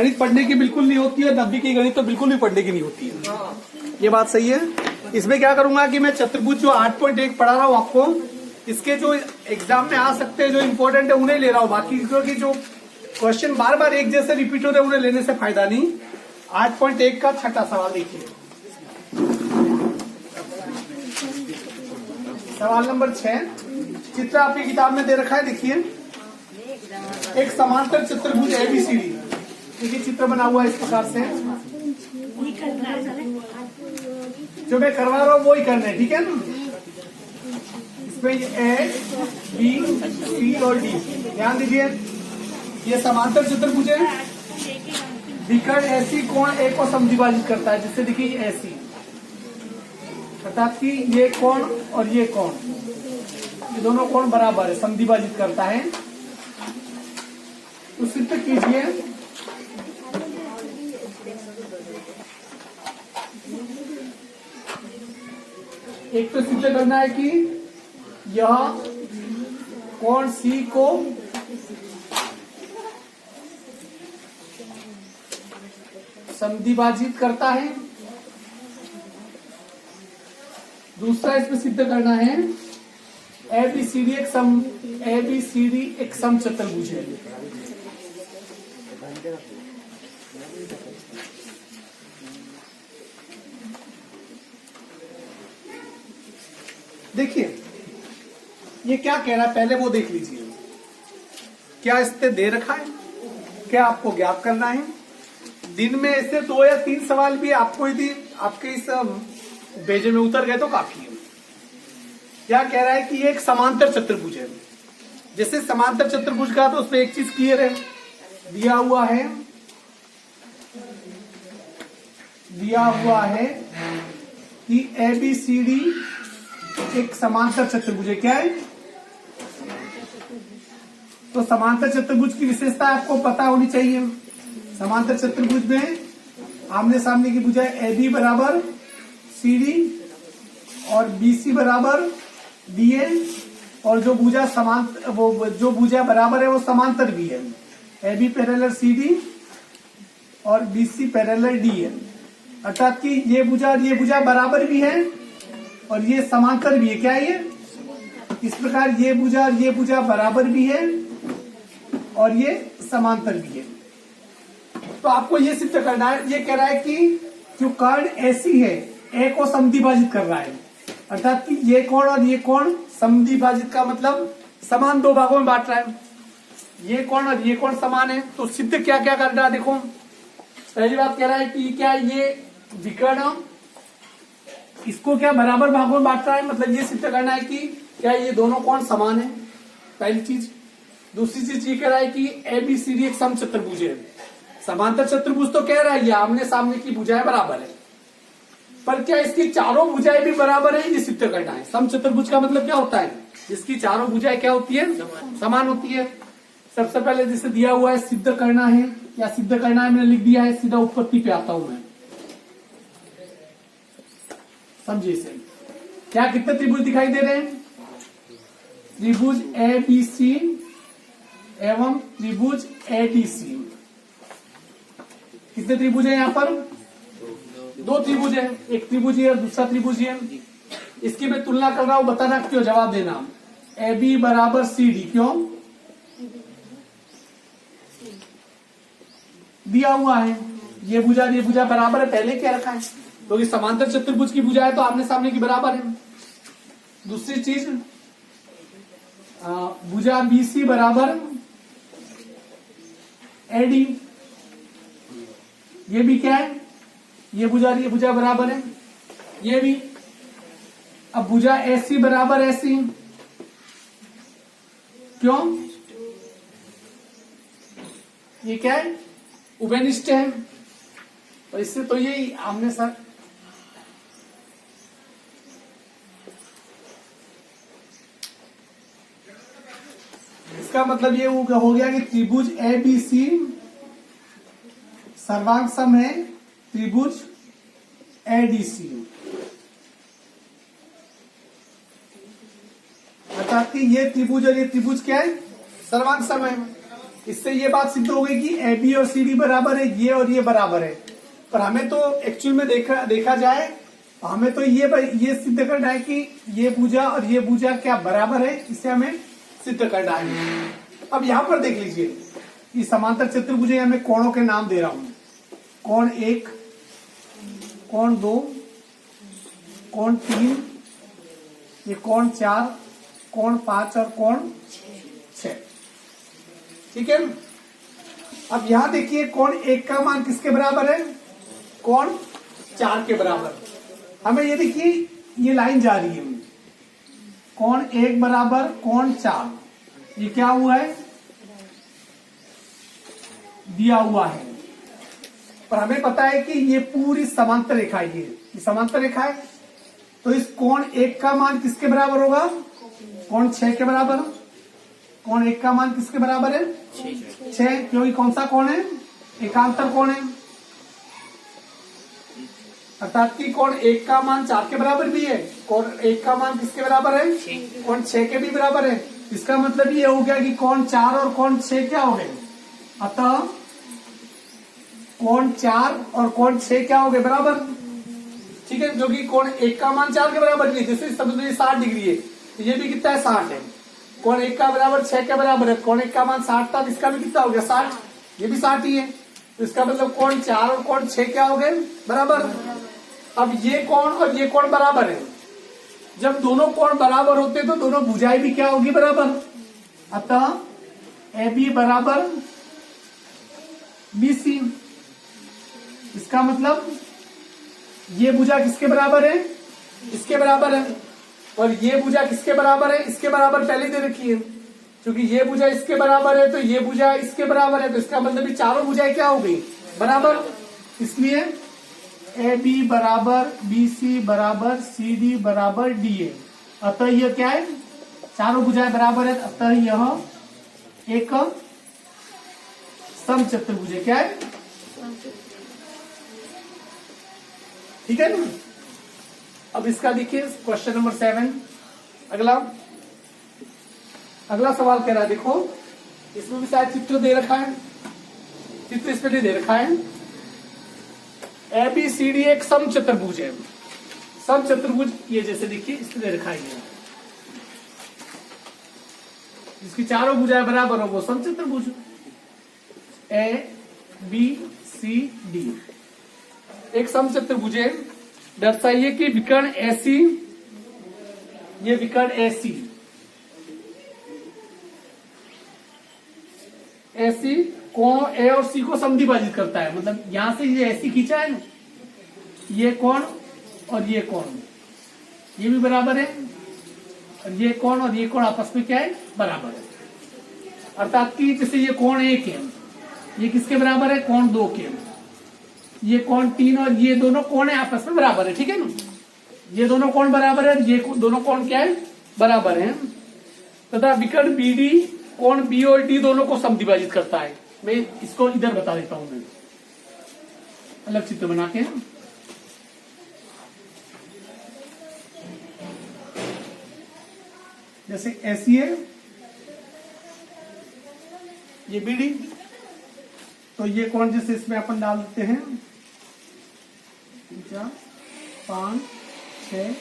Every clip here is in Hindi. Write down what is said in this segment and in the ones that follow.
गणित पढ़ने की बिल्कुल नहीं होती है, 90 की गणित तो बिल्कुल भी पढ़ने की नहीं होती है। ये बात सही है। इसमें क्या करूंगा कि मैं चतुर्भुज जो 8.1 पढ़ा रहा हूँ आपको, इसके जो एग्जाम में आ सकते हैं, जो इम्पोर्टेंट है उन्हें ले रहा हूँ। बाकी क्योंकि जो क्वेश्चन बार बार एक जैसे रिपीट हो रहे उन्हें लेने से फायदा नहीं। 8.1 का छठा सवाल देखिए, सवाल नंबर 6। चित्र आपकी किताब में दे रखा है, देखिए। एक समांतर चतुर्भुज एबीसीडी, देखिए चित्र बना हुआ है इस प्रकार से। जो मैं करवा रहा हूँ वो ही करना है, ठीक है ना। इसमें ए बी सी और डी, ध्यान दीजिए। ये समांतर चतुर्भुज है। विकर्ण ऐसी कोण ए को समद्विभाजित करता है, जिससे देखिए ऐसी, अर्थात कि ये कोण और ये कोण, ये दोनों कोण बराबर है, समद्विभाजित करता है। तो सिद्ध कीजिए। एक तो सिद्ध करना है कि यह कोण सी को समद्विभाजित करता है। दूसरा इसमें सिद्ध करना है एबीसीडी एक समचतुर्भुज है। देखिए ये क्या कह रहा है, पहले वो देख लीजिए। क्या इससे दे रखा है, क्या आपको ज्ञात करना है। दिन में ऐसे 2 या 3 सवाल भी आपको यदि आपके इस भेजे में उतर गए तो काफी है। क्या कह रहा है कि ये एक समांतर चतुर्भुज है। जैसे समांतर चतुर्भुज का तो उसमें एक चीज क्लियर है, दिया हुआ है कि एबीसीडी एक समांतर चतुर्भुज है। क्या है? तो समांतर चतुर्भुज की विशेषता आपको पता होनी चाहिए। समांतर चतुर्भुज में आमने सामने की भुजा ए बी बराबर सी डी और बी सी बराबर डी ए, और जो भुजा समांतर, वो जो भुजा बराबर है वो समांतर भी है। A B parallel C D और बी सी पैरेलल डी है, अर्थात कि ये भुजा बराबर भी है और ये समांतर भी है। क्या है ये? इस प्रकार ये भुजा बराबर भी है और ये समांतर भी है। तो आपको ये सिद्ध करना है। ये कह रहा है कि जो कर्ण ऐसी है, ए को समद्विभाजित कर रहा है, अर्थात कि ये कोण और ये कोण समद्विभाजित का मतलब समान 2 भागों में बांट रहा है। ये कोण और ये कोण समान है। तो सिद्ध क्या क्या कर रहा है, देखो। पहली बात कह रहा है कि क्या ये विकर्ण इसको क्या बराबर भागों में बांट रहा है, मतलब ये सिद्ध करना है कि क्या ये दोनों कोण समान है, पहली चीज। दूसरी चीज ये कह रहा है कि एबीसीडी एक समचतुर्भुज है। समांतर चतुर्भुज तो कह रहा है ये आमने सामने की भुजाएं बराबर है, पर क्या इसकी चारों भुजाएं भी बराबर है, ये सिद्ध करना है। समचतुर्भुज का मतलब क्या होता है, जिसकी चारों भुजाएं क्या होती है, समान होती है। सबसे पहले जिसे दिया हुआ है सिद्ध करना है, या सिद्ध करना है मैंने लिख दिया है, सीधा उत्पत्ति पे आता हूं मैं। समझिए इसे। क्या कितने त्रिभुज दिखाई दे रहे हैं? त्रिभुज ए बी सी एवं त्रिभुज ए डी सी। कितने त्रिभुज है यहाँ पर? 2 त्रिभुज है, एक त्रिभुज है और दूसरा त्रिभुज है। इसकी मैं तुलना कर रहा हूं, बताना क्यों, जवाब देना। ए बी बराबर सी डी, क्यों दिया हुआ है? ये भुजा बराबर है, पहले क्या रखा है, तो ये समांतर चतुर्भुज की भुजा है तो आमने सामने की बराबर है। दूसरी चीज, भुजा बी सी बराबर एडी, ये भी क्या है, ये भुजा बराबर है, ये भी। अब भुजा एसी बराबर एसी, क्यों? ये क्या है, उभयनिष्ठ है, तो इससे तो यही आमने सामने। इसका मतलब ये हो गया कि त्रिभुज ए बी सी सर्वांग सम है त्रिभुज ए डी सी, अर्थात कि ये त्रिभुज और ये त्रिभुज क्या है, सर्वांग सम है। इससे ये बात सिद्ध हो गई कि ए बी और सी डी बराबर है, ये और ये बराबर है। पर हमें तो एक्चुअल में देखा जाए, हमें तो ये सिद्ध करना है कि ये भुजा और ये भुजा क्या बराबर है, इसे हमें सिद्ध करना है। अब यहां पर देख लीजिए, ये समांतर चतुर्भुज है, मैं कोणों के नाम दे रहा हूं। कोण 1, कोण 2, कोण 3, ये कोण 4, कोण 5 और कोण 6। ठीक है। अब यहां देखिए, कोण 1 का मान किसके बराबर है? कोण 4 के बराबर। हमें ये देखिए, ये लाइन जा रही है, कोण 1 बराबर कोण 4, ये क्या हुआ है? दिया हुआ है। पर हमें पता है कि ये पूरी समांतर रेखा है, ये समांतर रेखा है। तो इस कोण 1 का मान किसके बराबर होगा? कोण 6 के बराबर। कोण 1 का मान किसके बराबर है? 6, क्योंकि कौन सा कोण है? एकांतर कोण है। अर्थात कि कोण 1 का मान 4 के बराबर भी है, कोण 1 का मान किसके बराबर है? कोण 6 के भी बराबर है। इसका मतलब ये हो गया कि कोण 4 और कोण 6 क्या हो गए? अतः कोण 4 और कोण 6 क्या हो गए? बराबर। ठीक है, जो कि कोण 1 का मान 4 के बराबर नहीं, जैसे समझ लो 60 डिग्री है, तो ये भी कितना है? 60 है। कोण 1 का बराबर 6 के बराबर है, कोण 1 का मान 60 था, इसका भी कितना हो गया? 60। ये भी 60 ही है। तो इसका मतलब कोण 4 और कोण 6 क्या हो गए? बराबर। अब ये कोण और ये कोण बराबर है। जब दोनों कोण बराबर होते तो दोनों भुजाएं भी क्या होगी? बराबर। अतः ए बी बराबर बी सी। इसका मतलब ये भुजा किसके बराबर है? इसके बराबर है। और ये भुजा किसके बराबर है? इसके बराबर पहले दे रखी है। क्योंकि ये भुजा इसके बराबर है तो ये भुजा इसके बराबर है, तो इसका मतलब भी चारों भुजाएं क्या हो गई? बराबर। इसलिए ए बी बराबर बी सी बराबर सी डी बराबर डी ए। अतः यह क्या है? चारों भुजाएं बराबर है, अतः यह एक समचतुर्भुज है। क्या है? ठीक है ना। अब इसका देखिए क्वेश्चन नंबर 7। अगला सवाल कह रहा है, देखो इसमें भी शायद चित्र दे रखा है, चित्र इस पे नहीं दे रखा है। ए बी सी डी एक समचतुर्भुज है। समचतुर्भुज ये जैसे देखिए इसमें दे रखा है, जिसकी चारों भुजाएं बराबर हो वो समचतुर्भुज। ए बी सी डी एक समचतुर्भुज है। दर्शाइए कि विकर्ण एसी, ये विकर्ण एसी, एसी कोण ए और सी को समद्विभाजित करता है। मतलब यहां से ये ऐसी खींचा है ना, ये कोण और ये कोण, ये भी बराबर है, और ये कोण और ये कोण आपस में क्या है? बराबर है। अर्थात कि जैसे ये कोण 1 है, ये किसके बराबर है? कोण 2 के। ये कोण 3 और ये दोनों कोण है आपस में बराबर है। ठीक है ना। ये दोनों कोण बराबर है, ये दोनों कोण क्या है? बराबर है। तथा विकर्ण बी डी कोण बी और डी दोनों को समद्विभाजित करता है। मैं इसको इधर बता देता हूं, मैं अलग चित्र बना के। जैसे ऐसी है ये बी डी, तो ये कोण जैसे इसमें अपन डाल देते हैं 5, 6,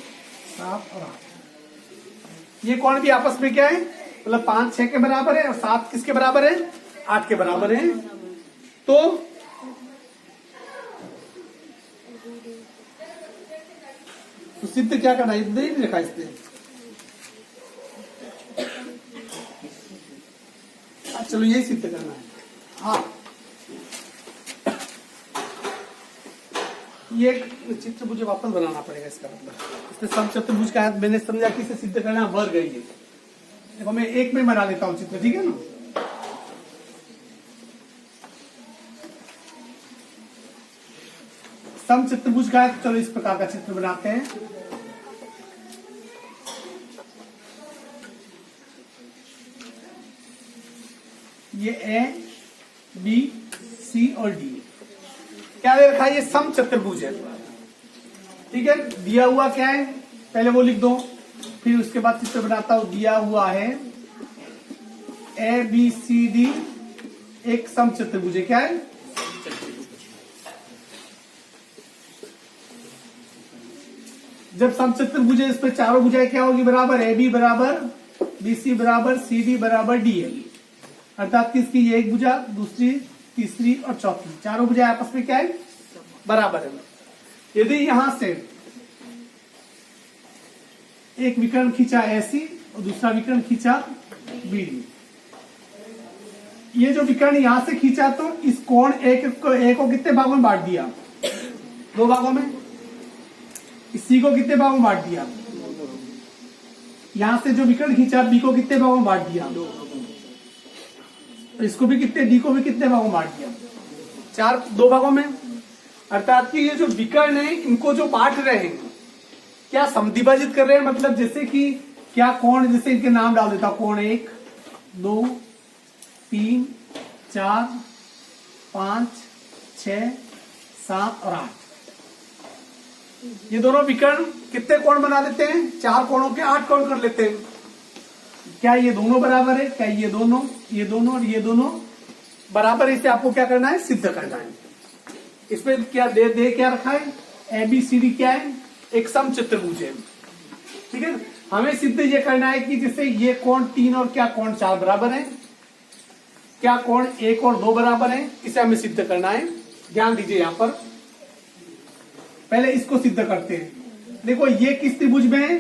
7 और 8। ये कोण भी आपस में क्या है? मतलब 5, 6 के बराबर है, और 7 किसके बराबर है? 8 के बराबर है। तो सिद्ध क्या करना है? नहीं लिखा इसने। चलो यही सिद्ध करना है। हाँ, ये एक चित्र मुझे वापस बनाना पड़ेगा। इसका मतलब इसमें समचतुर्भुज का मैंने समझा कि इसे सिद्ध करना वर्ग है। ये देखो मैं एक में बना लेता हूं चित्र, ठीक है ना। समचतुर्भुज का चलो इस प्रकार का चित्र बनाते हैं। ये ए बी सी और डी क्या दे रखा है? ये समचतुर्भुज है। ठीक है, दिया हुआ क्या है पहले वो लिख दो, फिर उसके बाद चित्र बनाता हूं। दिया हुआ है ए बी सी डी एक समचतुर्भुज है। क्या है? जब समचतुर्भुज है, इस पे चारों भुजाएं क्या होगी? बराबर। ए बी बराबर बी सी बराबर सी डी बराबर डी ए, अर्थात कि इसकी ये एक भुजा, दूसरी, तीसरी और चौथी, चारों भुजाएं आपस में क्या है? बराबर है। यदि यहां से एक विकर्ण खींचा ऐसी और दूसरा विकर्ण खींचा बीडी, ये जो विकर्ण यहां से खींचा तो इस कोण एक को कितने भागों में बांट दिया? 2 भागों में। इस सी को कितने भागों में बांट दिया? यहां से जो विकर्ण खींचा बी को कितने भागों में बांट दिया? 2। इसको भी कितने, डी को भी कितने भागों में बांट दिया? 2 भागों में। अर्थात कि ये जो विकर्ण है इनको जो बांट रहे हैं, क्या समद्विभाजित कर रहे हैं? मतलब जैसे कि क्या कोण, जैसे इनके नाम डाल देता, कोण 1 2 3 4 5 6 7 और 8, ये दोनों विकर्ण कितने कोण बना लेते हैं? 4 कोणों के 8 कोण कर लेते हैं। क्या ये दोनों बराबर है? क्या ये दोनों और ये दोनों बराबर है? इसे आपको क्या करना है? सिद्ध करना है। इसमें क्या दे क्या रखा है? ए बी सी डी क्या है? एक समचतुर्भुज है। ठीक है, हमें सिद्ध ये करना है कि जैसे ये कोण 3 और क्या कोण 4 बराबर है, क्या कोण 1 और 2 बराबर है, इसे हमें सिद्ध करना है। ध्यान दीजिए, यहां पर पहले इसको सिद्ध करते हैं। देखो ये किस त्रिभुज में है?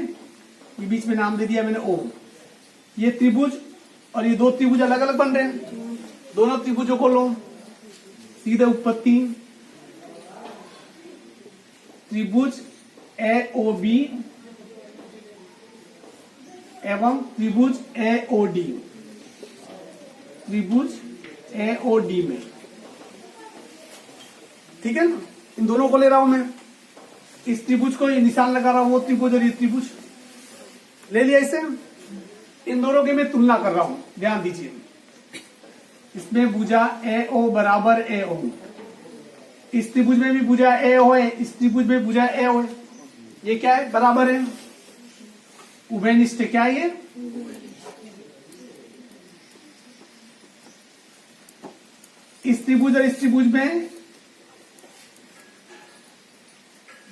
ये बीच में नाम दे दिया मैंने ओ। ये त्रिभुज और ये 2 त्रिभुज अलग अलग बन रहे हैं। दोनों त्रिभुजों को लो, सीधे उत्पत्ति, त्रिभुज ए ओ बी एवं त्रिभुज ए ओ डी, त्रिभुज ए ओ डी में। ठीक है ना, इन दोनों को ले रहा हूं मैं, इस त्रिभुज को ये निशान लगा रहा हूं, वो त्रिभुज और ये त्रिभुज ले लिया इसे। इन दोनों की मैं तुलना कर रहा हूं, ध्यान दीजिए। इसमें भुजा ए ओ बराबर ए ओ, इस त्रिभुज में भी भुजा ए ओ है, इस त्रिभुज में भुजा ए ओ है। ये क्या है? बराबर है, उभयनिष्ठ। क्या है ये? इस त्रिभुज और इस त्रिभुज में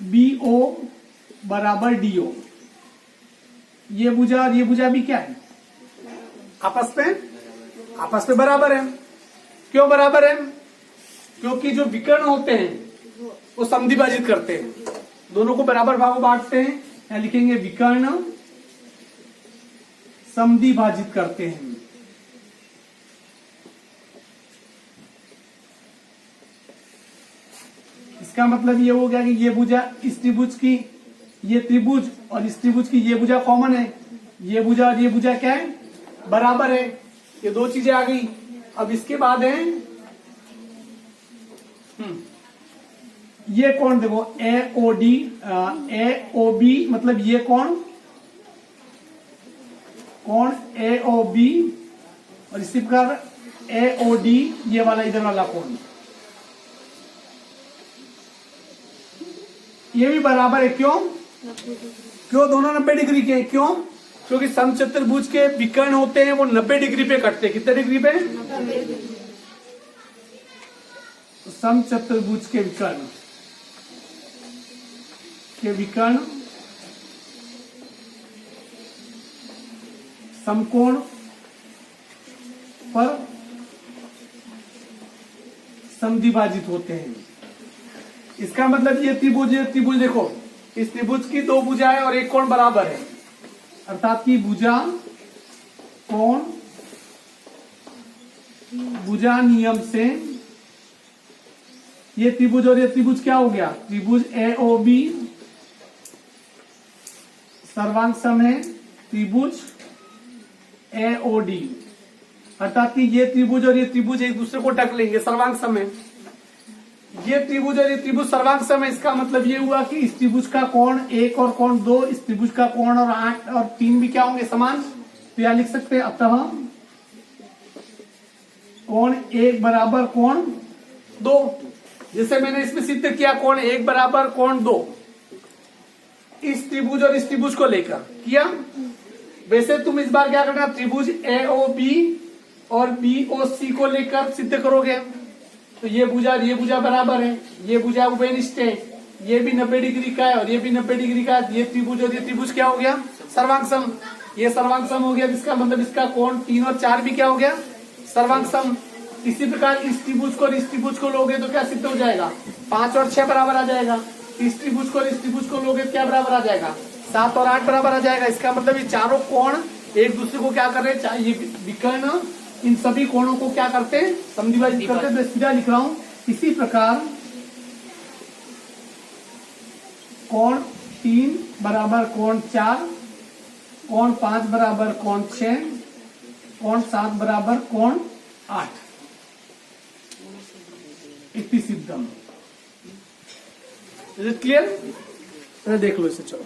बी ओ बराबर डी ओ, ये भुजा और ये भुजा भी क्या है? आपस में बराबर है। क्यों बराबर है? क्योंकि जो विकर्ण होते हैं वो समद्विभाजित करते हैं, दोनों को बराबर भागों बांटते हैं। यहां लिखेंगे विकर्ण समद्विभाजित करते हैं। इसका मतलब ये हो गया कि ये भुजा इस त्रिभुज की, ये त्रिभुज और इस त्रिभुज की ये भुजा कॉमन है, ये भुजा और ये भुजा क्या है? बराबर है। ये 2 चीजें आ गई। अब इसके बाद है ये कोण, देखो ए ओ डी, ए ओ बी, मतलब ये कोण ए ओ बी, और इसी प्रकार ए ओ डी, ये वाला इधर वाला कोण, ये भी बराबर है। क्यों दोनों 90 डिग्री के? क्यों? क्योंकि समचतुर्भुज के विकर्ण होते हैं वो 90 डिग्री पे कटते हैं। कितने डिग्री पे? समचतुर्भुज के विकर्ण समकोण पर समद्विभाजित होते हैं। इसका मतलब ये त्रिभुज देखो, इस त्रिभुज की 2 भुजाएं और एक कोण बराबर है, अर्थात कि भुजा नियम से ये त्रिभुज और ये त्रिभुज क्या हो गया? त्रिभुज ए ओ बी सर्वांग सम है त्रिभुज ए ओ डी, अर्थात कि ये त्रिभुज और ये त्रिभुज एक दूसरे को टक लेंगे, सर्वांग सम है। ये त्रिभुज और ये त्रिभुज सर्वांग सम है, इसका मतलब ये हुआ कि इस त्रिभुज का कोण 1 और कोण 2, इस त्रिभुज का कोण और 8 और 3 भी क्या होंगे? समान। तो यहां लिख सकते हैं, अतः कोण 1 बराबर कोण 2। जैसे मैंने इसमें सिद्ध किया, कोण 1 बराबर कोण 2 इस त्रिभुज और इस त्रिभुज को लेकर किया। वैसे तुम इस बार क्या करना, त्रिभुज ए ओ बी और BOC को लेकर सिद्ध करोगे तो ये भुजा बराबर है, ये भुजा उभयनिष्ठ है, ये भी 90 डिग्री का है और ये भी 90 डिग्री का है। ये त्रिभुज और ये त्रिभुज क्या हो गया? सर्वांग सम। ये सर्वांग सम हो गया, जिसका मतलब इसका कोण 3 और 4 भी क्या हो गया? सर्वांग सम। इसी प्रकार इस त्रिभुज को और इस त्रिभुज को लोगे तो क्या सिद्ध हो जाएगा? 5 और 6 बराबर आ जाएगा। इस त्रिभुज को और इस त्रिभुज को लोगे क्या बराबर आ जाएगा? 7 और 8 बराबर आ जाएगा। इसका मतलब ये चारों कोण एक दूसरे को क्या कर रहे हैं? ये विकर्ण इन सभी कोणों को क्या करते हैं? समद्विभाजित करते हैं। तो सीधा लिख रहा हूं, इसी प्रकार कोण 3 बराबर कोण 4, कोण 5 बराबर कोण 6, कोण 7 बराबर कोण 8। इतनी सिद्धम। Is it clear? देख लो इसे, चलो।